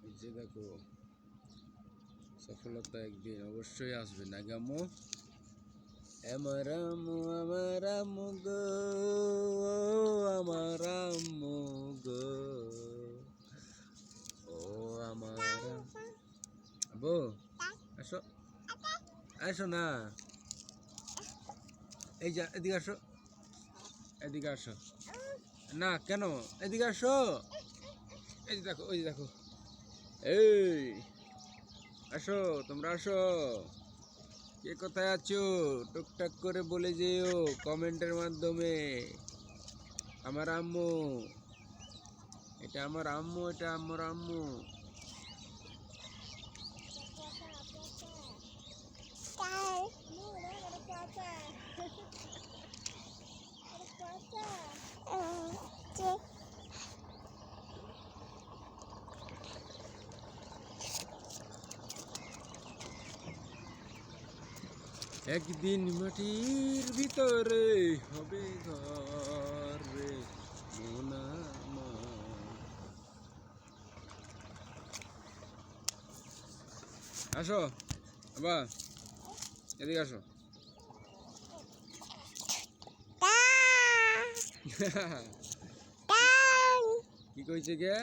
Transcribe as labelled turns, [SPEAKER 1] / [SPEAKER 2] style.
[SPEAKER 1] এই যে দেখো সফলতা একদিন অবশ্যই আসবে না গামো। আমার আম্মু গো, আমার আম্মু গো, ও আমার আব্বু আসো, আসো না, এই যা এদিকে আসো, এদিকে আসো না কেন, এদিকে আসো, এই যে দেখো, ওই যে দেখো, এই আসো, তোমরা আসো, কে কোথায় আছো টুকটাক করে বলে যেও কমেন্টের মাধ্যমে। আমার আম্মু, এটা আমার আম্মু, এটা আমার আম্মু। একদিন মাটির ভিতরে হবে ঘর রে মোনা মা। আসো বাবা, এদিকে আসো। কি কইছে কে?